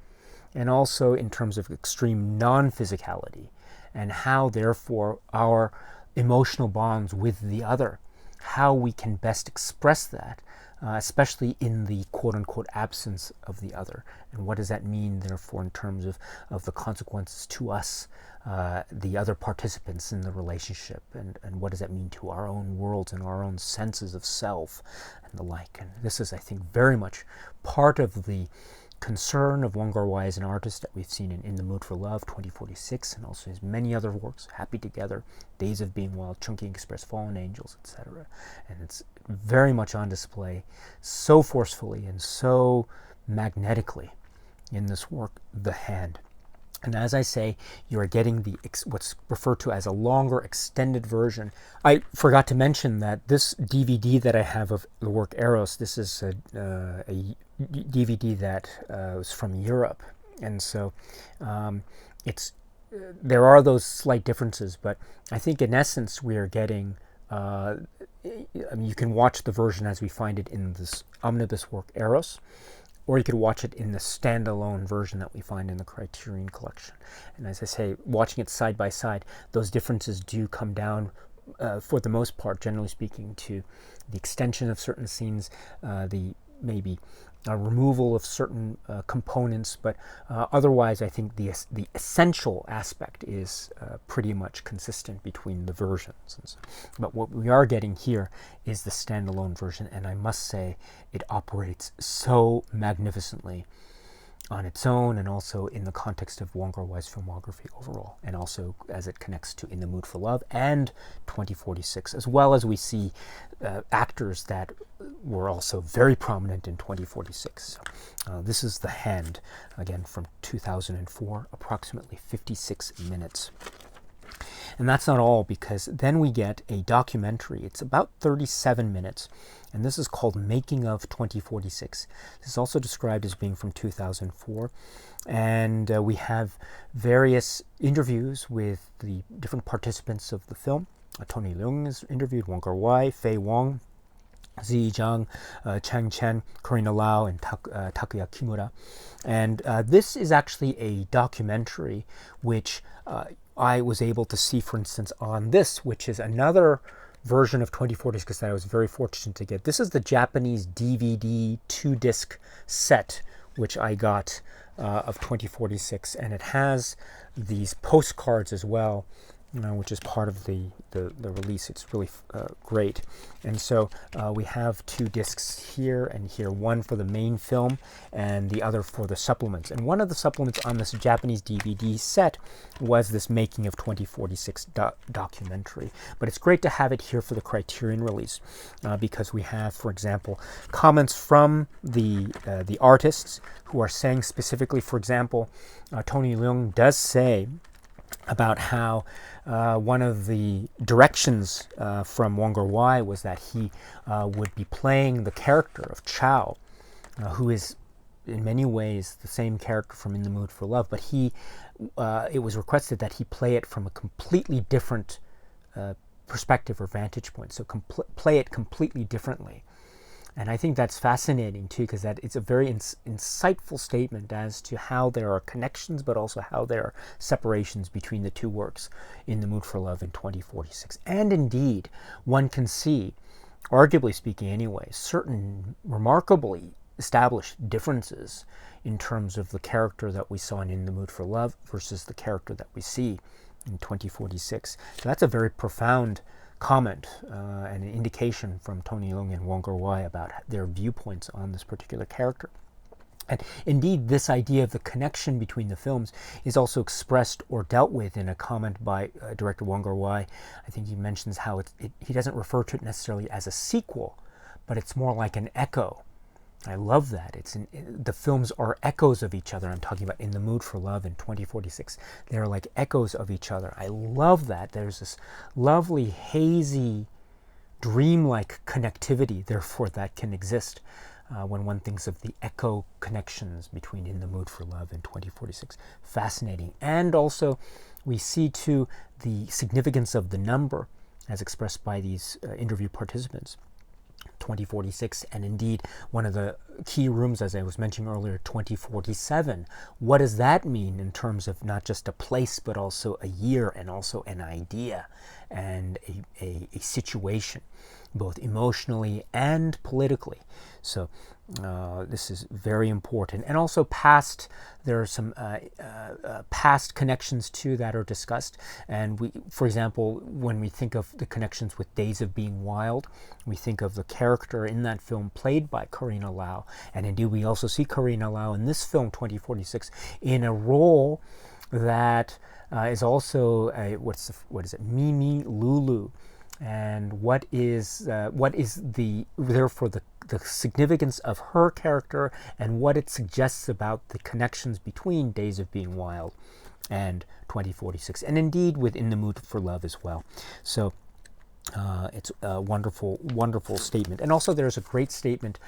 and also in terms of extreme non-physicality, and how therefore our emotional bonds with the other, how we can best express that, especially in the quote-unquote absence of the other. And what does that mean, therefore, in terms of the consequences to us, the other participants in the relationship, and what does that mean to our own worlds and our own senses of self and the like. And this is, I think, very much part of the concern of Wong Kar Wai as an artist that we've seen in The Mood for Love, 2046, and also his many other works, Happy Together, Days of Being Wild, Chungking Express, Fallen Angels, etc. And it's very much on display so forcefully and so magnetically in this work, The Hand. And as I say, you are getting what's referred to as a longer, extended version. I forgot to mention that this DVD that I have of the work Eros, this is a DVD that was from Europe. And so there are those slight differences, but I think in essence we are getting, you can watch the version as we find it in this omnibus work Eros, or you could watch it in the standalone version that we find in the Criterion Collection. And as I say, watching it side by side, those differences do come down, for the most part, generally speaking, to the extension of certain scenes, the maybe removal of certain components, but otherwise I think the essential aspect is pretty much consistent between the versions. But what we are getting here is the standalone version, and I must say it operates so magnificently on its own, and also in the context of Wong Kar Wai's filmography overall, and also as it connects to In the Mood for Love and 2046, as well as we see actors that were also very prominent in 2046. So, this is The Hand, again from 2004, approximately 56 minutes. And that's not all, because then we get a documentary. It's about 37 minutes, and this is called Making of 2046. This is also described as being from 2004. And we have various interviews with the different participants of the film. Tony Leung is interviewed, Wong Kar Wai, Fei Wong, Zi Zhang, Chang Chen, Karina Lau, and Takuya Kimura. And this is actually a documentary which I was able to see, for instance, on this, which is another version of 2046 that I was very fortunate to get. This is the Japanese DVD 2-disc set, which I got of 2046, and it has these postcards as well, which is part of the release. It's really great. And so we have 2 discs here and here, one for the main film and the other for the supplements. And one of the supplements on this Japanese DVD set was this Making of 2046 documentary. But it's great to have it here for the Criterion release because we have, for example, comments from the artists who are saying specifically, for example, Tony Leung does say about how one of the directions from Wong Kar Wai was that he would be playing the character of Chow, who is in many ways the same character from In the Mood for Love, but it was requested that he play it from a completely different perspective or vantage point, so play it completely differently. And I think that's fascinating too, because it's a very insightful statement as to how there are connections, but also how there are separations between the 2 works, In the Mood for Love and 2046. And indeed, one can see, arguably speaking anyway, certain remarkably established differences in terms of the character that we saw in the Mood for Love versus the character that we see in 2046. So that's a very profound comment and an indication from Tony Leung and Wong Kar Wai about their viewpoints on this particular character. And indeed, this idea of the connection between the films is also expressed or dealt with in a comment by director Wong Kar Wai. I think he mentions how he doesn't refer to it necessarily as a sequel, but it's more like an echo. I love that. The films are echoes of each other. I'm talking about In the Mood for Love and 2046. They're like echoes of each other. I love that. There's this lovely, hazy, dreamlike connectivity, therefore, that can exist when one thinks of the echo connections between In the Mood for Love and 2046. Fascinating. And also, we see, too, the significance of the number as expressed by these interview participants. 2046, and indeed one of the key rooms, as I was mentioning earlier, 2047. What does that mean in terms of not just a place, but also a year and also an idea and a situation, both emotionally and politically? So this is very important. And also there are some past connections too that are discussed. And for example, when we think of the connections with Days of Being Wild, we think of the character in that film played by Karina Lau. And indeed, we also see Karina Lau in this film, 2046, in a role that is also what is it? Mimi Lulu. And what is therefore the significance of her character and what it suggests about the connections between Days of Being Wild and 2046, and indeed with In the Mood for Love as well. So it's a wonderful, wonderful statement. And also there's a great statement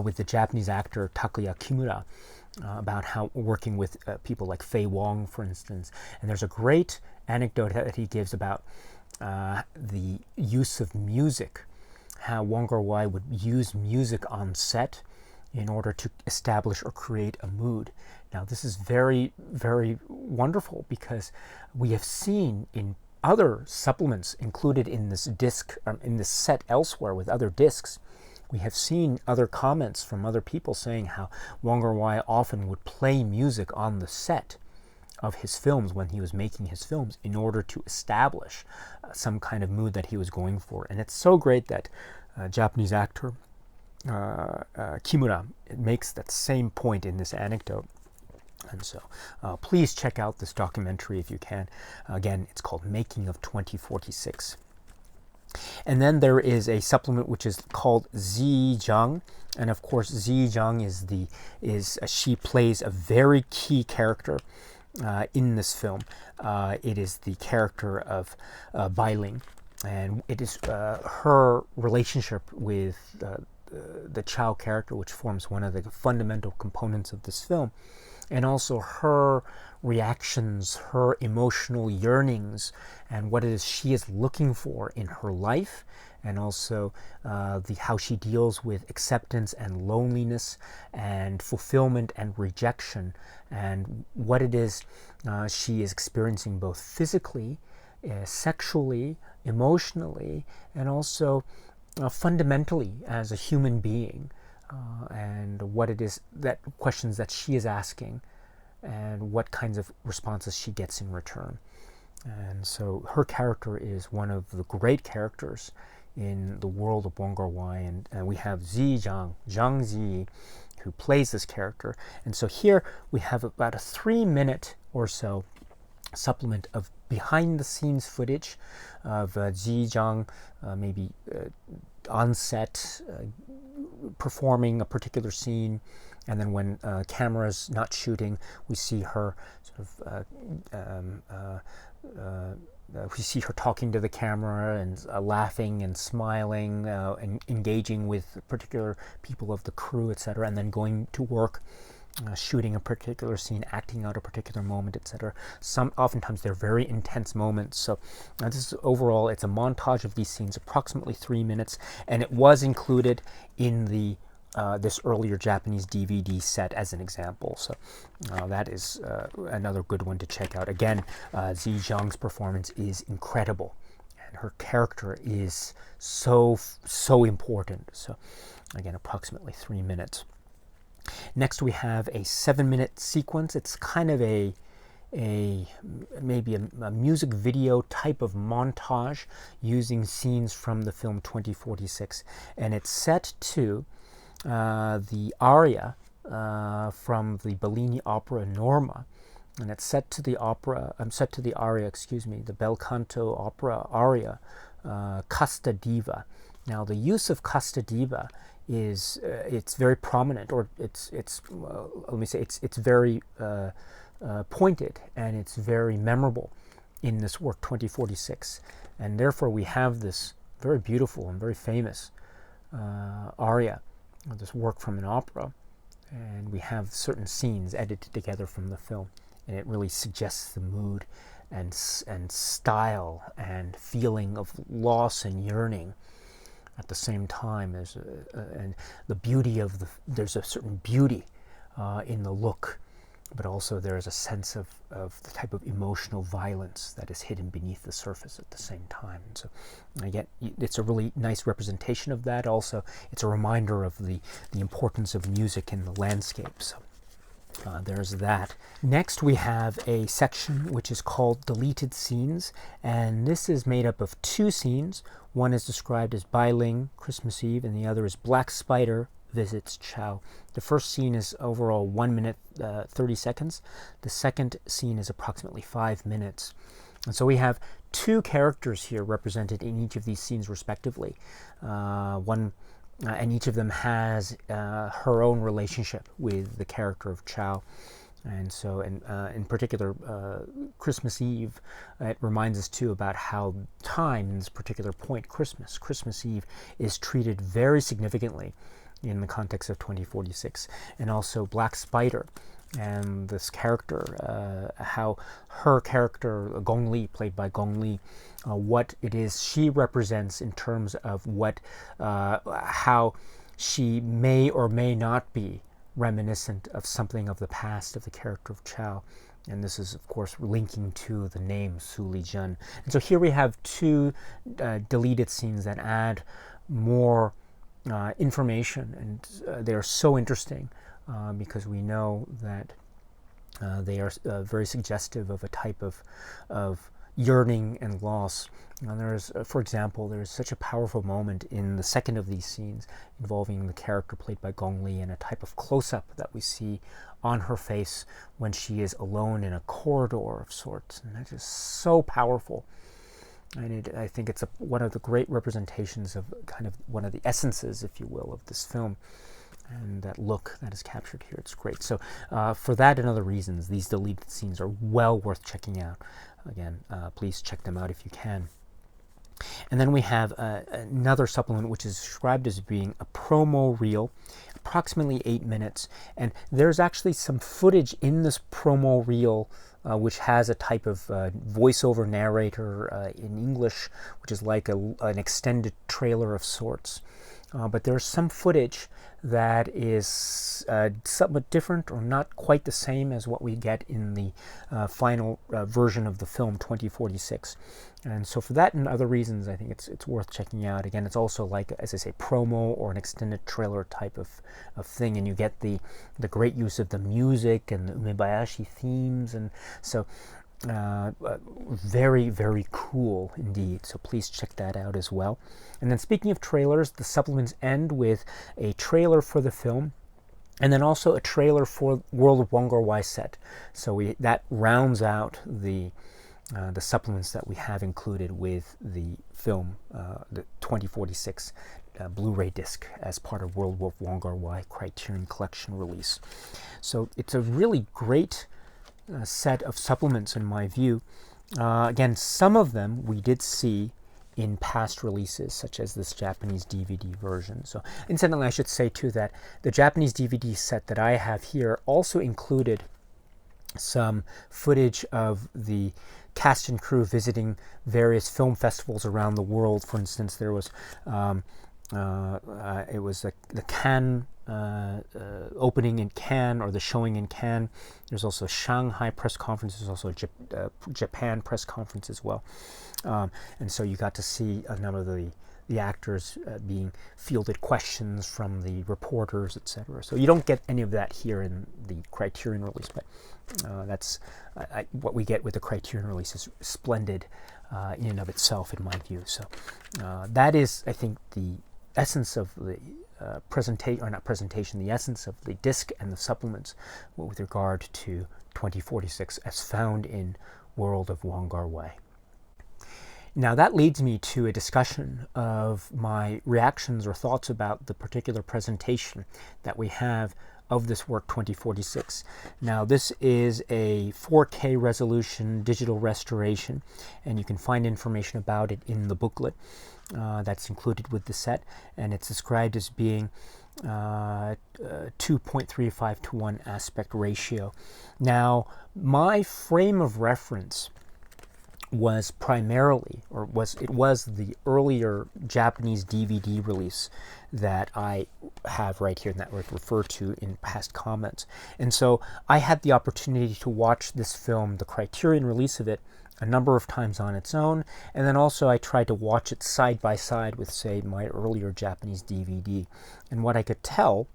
with the Japanese actor Takuya Kimura about how working with people like Fei Wong, for instance. And there's a great anecdote that he gives about the use of music, how Wong Kar Wai would use music on set in order to establish or create a mood. Now, this is very, very wonderful because we have seen in other supplements included in this disc, in this set elsewhere with other discs, we have seen other comments from other people saying how Wong Kar Wai often would play music on the set of his films when he was making his films in order to establish some kind of mood that he was going for. And it's so great that Japanese actor Kimura makes that same point in this anecdote. And so please check out this documentary if you can. Again, it's called Making of 2046. And then there is a supplement which is called Zi Zhang, and of course Zi Zhang she plays a very key character in this film. It is the character of Bai Ling, and it is her relationship with the Chow character, which forms one of the fundamental components of this film, and also her reactions, her emotional yearnings, and what it is she is looking for in her life, and also how she deals with acceptance and loneliness and fulfillment and rejection, and what it is she is experiencing both physically, sexually, emotionally, and also fundamentally as a human being, and what it is that questions that she is asking and what kinds of responses she gets in return. And so her character is one of the great characters in the world of Wong Kar Wai, and we have Zhang Zi, who plays this character. And so here we have about a 3-minute or so supplement of behind-the-scenes footage of Zhang maybe on set performing a particular scene, and then when camera's not shooting, we see her sort of we see her talking to the camera and laughing and smiling and engaging with particular people of the crew, etc., and then going to work, shooting a particular scene, acting out a particular moment, etc. Oftentimes they're very intense moments. So this is overall, it's a montage of these scenes, approximately 3 minutes, and it was included in the this earlier Japanese DVD set as an example. So that is another good one to check out. Again, Zi Zhang's performance is incredible, and her character is so important. So again, approximately 3 minutes. Next, we have a 7-minute sequence. It's kind of maybe a music video type of montage using scenes from the film 2046, and it's set to the aria from the Bellini opera Norma, and it's set to the aria, the bel canto opera aria, Casta Diva. Now, the use of Casta Diva is it's very prominent, or it's very pointed, and it's very memorable in this work 2046, and therefore we have this very beautiful and very famous aria, this work from an opera, and we have certain scenes edited together from the film, and it really suggests the mood and style and feeling of loss and yearning. At the same time, and the beauty of there's a certain beauty in the look, but also there is a sense of the type of emotional violence that is hidden beneath the surface at the same time. And so again, it's a really nice representation of that. Also, it's a reminder of the importance of music in the landscape. So there's that. Next, we have a section which is called Deleted Scenes, and this is made up of 2 scenes. One is described as Bai Ling, Christmas Eve, and the other is Black Spider Visits Chow. The first scene is overall 1 minute 30 seconds. The second scene is approximately 5 minutes. And so we have 2 characters here represented in each of these scenes respectively. And each of them has her own relationship with the character of Chow. And so, in particular, Christmas Eve, it reminds us too about how time, in this particular point, Christmas Eve, is treated very significantly in the context of 2046. And also Black Spider, and this character, how her character, Gong Li, played by Gong Li, what it is she represents in terms of how she may or may not be reminiscent of something of the past of the character of Chow. And this is, of course, linking to the name Su Li Zhen. And so here we have 2 deleted scenes that add more information, and they're so interesting because we know that they are very suggestive of a type of yearning and loss. And there's, for example, there's such a powerful moment in the second of these scenes involving the character played by Gong Li, and a type of close-up that we see on her face when she is alone in a corridor of sorts. And that is so powerful. And I think it's one of the great representations of kind of one of the essences, if you will, of this film. And that look that is captured here, it's great. So for that and other reasons, these deleted scenes are well worth checking out. Again, please check them out if you can. And then we have another supplement which is described as being a promo reel, approximately 8 minutes. And there's actually some footage in this promo reel which has a type of voiceover narrator in English, which is like an extended trailer of sorts. But there's some footage that is somewhat different or not quite the same as what we get in the final version of the film 2046. And so for that and other reasons, I think it's worth checking out. Again, it's also like, as I say, promo or an extended trailer type of thing, and you get the great use of the music and the Umebayashi themes, and so very, very cool indeed. So please check that out as well. And then speaking of trailers, the supplements end with a trailer for the film, and then also a trailer for World of Wong Kar Wai set. So that rounds out the supplements that we have included with the film, the 2046 Blu-ray disc as part of World of Wong Kar Wai Criterion Collection release. So it's a really great set of supplements in my view. Again, some of them we did see in past releases, such as this Japanese DVD version. So incidentally, I should say too that the Japanese DVD set that I have here also included some footage of the cast and crew visiting various film festivals around the world. For instance, there was it was the Cannes opening in Cannes, or the showing in Cannes. There's also Shanghai press conference. There's also Japan press conference as well. And so you got to see a number of the actors being fielded questions from the reporters, etc. So you don't get any of that here in the Criterion release, but that's what we get with the Criterion release is splendid in and of itself, in my view. So that is, I think, the essence of the the essence of the disc and the supplements with regard to 2046 as found in World of Wong Kar Wai. Now that leads me to a discussion of my reactions or thoughts about the particular presentation that we have of this work 2046. Now this is a 4K resolution digital restoration, and you can find information about it in the booklet that's included with the set, and it's described as being 2.35 to 1 aspect ratio. Now my frame of reference was primarily, it was the earlier Japanese DVD release that I have right here and that was referred to in past comments. And so I had the opportunity to watch this film, the Criterion release of it, a number of times on its own, and then also I tried to watch it side by side with, say, my earlier Japanese DVD. And what I could tell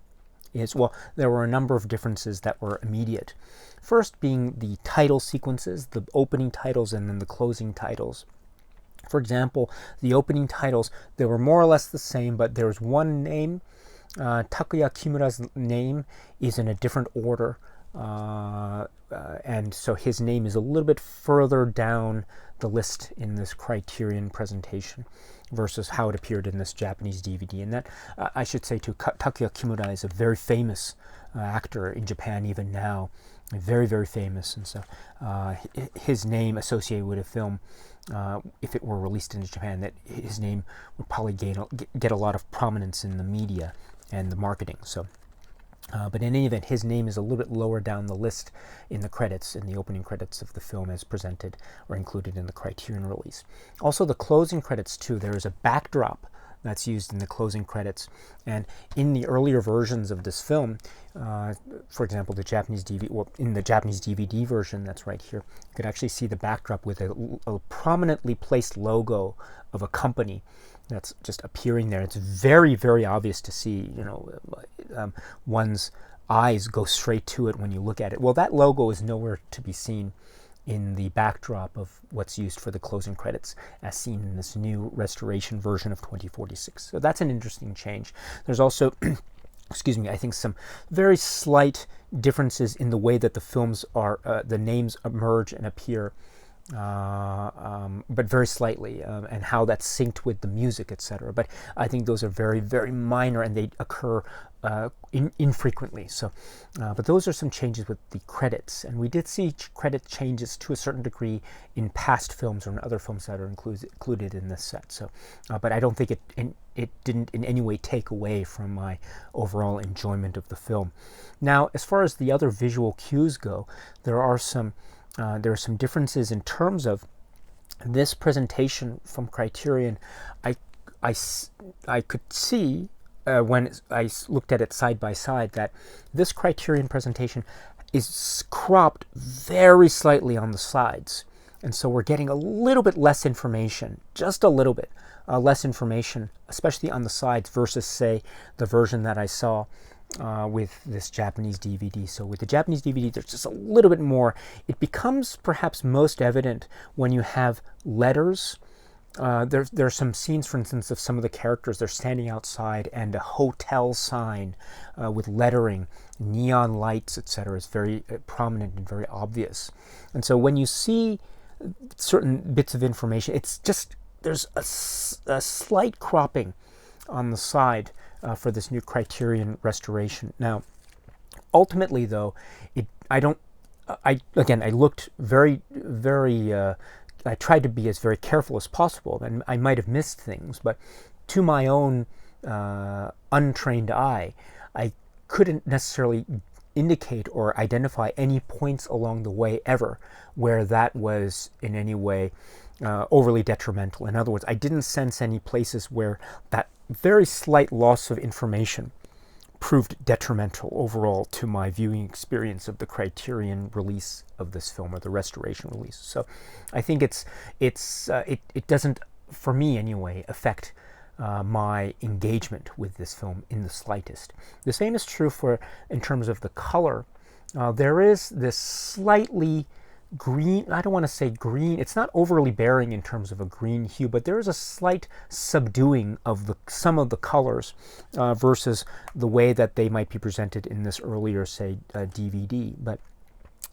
is, well, there were a number of differences that were immediate. First being the title sequences, the opening titles and then the closing titles. For example, the opening titles, they were more or less the same, but there was one name. Takuya Kimura's name is in a different order, and so his name is a little bit further down the list in this Criterion presentation versus how it appeared in this Japanese DVD. And that, I should say too, Takuya Kimura is a very famous actor in Japan even now, very, very famous, and so his name associated with a film, if it were released in Japan, that his name would probably get a lot of prominence in the media and the marketing. So, but in any event, his name is a little bit lower down the list in the credits, in the opening credits of the film as presented or included in the Criterion release. Also, the closing credits too, there is a backdrop that's used in the closing credits. And in the earlier versions of this film, for example, the Japanese DVD, well, in the Japanese DVD version that's right here, you could actually see the backdrop with a prominently placed logo of a company that's just appearing there. It's very, very obvious to see, one's eyes go straight to it when you look at it. Well, that logo is nowhere to be seen in the backdrop of what's used for the closing credits as seen in this new restoration version of 2046. So that's an interesting change. There's also, I think some very slight differences in the way that the films are, the names emerge and appear but very slightly, and how that's synced with the music, etc. But I think those are very, very minor, and they occur infrequently. So, but those are some changes with the credits, and we did see credit changes to a certain degree in past films or in other films that are included in this set. So, but I don't think it didn't in any way take away from my overall enjoyment of the film. Now, as far as the other visual cues go, there are some differences in terms of this presentation from Criterion. I could see when I looked at it side by side that this Criterion presentation is cropped very slightly on the sides. And so we're getting a little bit less information, just a little bit less information, especially on the sides versus, say, the version that I saw with this Japanese DVD. So with the Japanese DVD, there's just a little bit more. It becomes perhaps most evident when you have letters. There's some scenes, for instance, of some of the characters. They're standing outside, and a hotel sign with lettering, neon lights, etc. is very prominent and very obvious. And so when you see certain bits of information, it's just there's a slight cropping on the side for this new Criterion restoration. Now, ultimately, though, I looked very, very. I tried to be as very careful as possible, and I might have missed things, but to my own untrained eye, I couldn't necessarily indicate or identify any points along the way ever where that was in any way overly detrimental. In other words, I didn't sense any places where that very slight loss of information proved detrimental overall to my viewing experience of the Criterion release of this film, or the restoration release. So I think it doesn't, for me anyway, affect my engagement with this film in the slightest. The same is true in terms of the color. There is this slightly green, I don't want to say green, it's not overly bearing in terms of a green hue, but there is a slight subduing of some of the colors versus the way that they might be presented in this earlier, say, DVD. But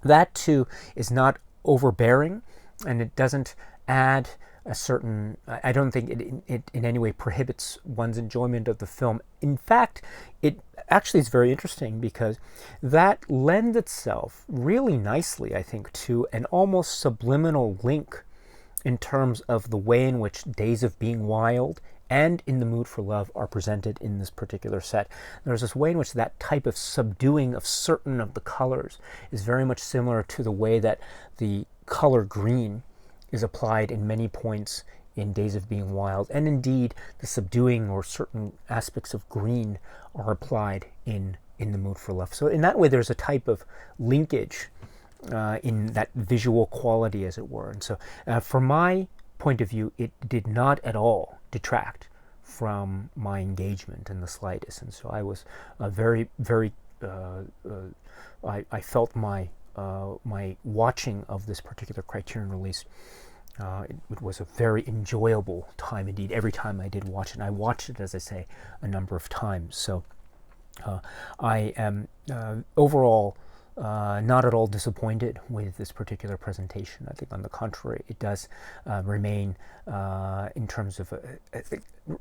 that too is not overbearing, and it doesn't add a certain, I don't think it in any way prohibits one's enjoyment of the film. In fact, it actually is very interesting because that lends itself really nicely, I think, to an almost subliminal link in terms of the way in which Days of Being Wild and In the Mood for Love are presented in this particular set. There's this way in which that type of subduing of certain of the colors is very much similar to the way that the color green is applied in many points in Days of Being Wild, and indeed the subduing or certain aspects of green are applied in The Mood for Love. So in that way there's a type of linkage in that visual quality, as it were. And so from my point of view, it did not at all detract from my engagement in the slightest. And so I was very, very, I felt my watching of this particular Criterion release, it was a very enjoyable time indeed every time I did watch it. And I watched it, as I say, a number of times. So I am overall not at all disappointed with this particular presentation. I think, on the contrary, it does remain in terms of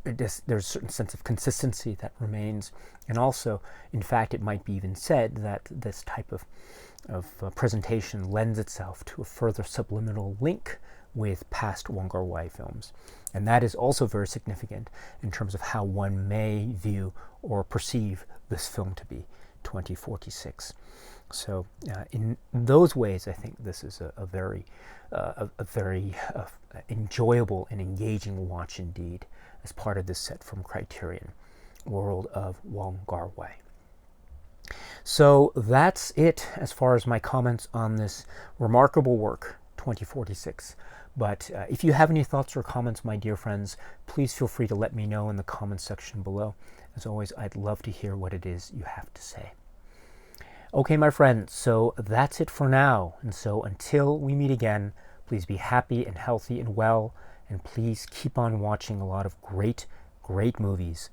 there's a certain sense of consistency that remains, and also, in fact, it might be even said that this type of presentation lends itself to a further subliminal link with past Wong Kar Wai films. And that is also very significant in terms of how one may view or perceive this film to be, 2046. So in those ways, I think this is a very enjoyable and engaging watch indeed, as part of this set from Criterion, World of Wong Kar Wai. So that's it as far as my comments on this remarkable work, 2046. But if you have any thoughts or comments, my dear friends, please feel free to let me know in the comments section below. As always, I'd love to hear what it is you have to say. Okay, my friends, so that's it for now. And so until we meet again, please be happy and healthy and well, and please keep on watching a lot of great, great movies.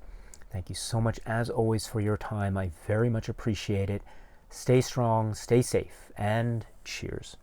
Thank you so much, as always, for your time. I very much appreciate it. Stay strong, stay safe, and cheers.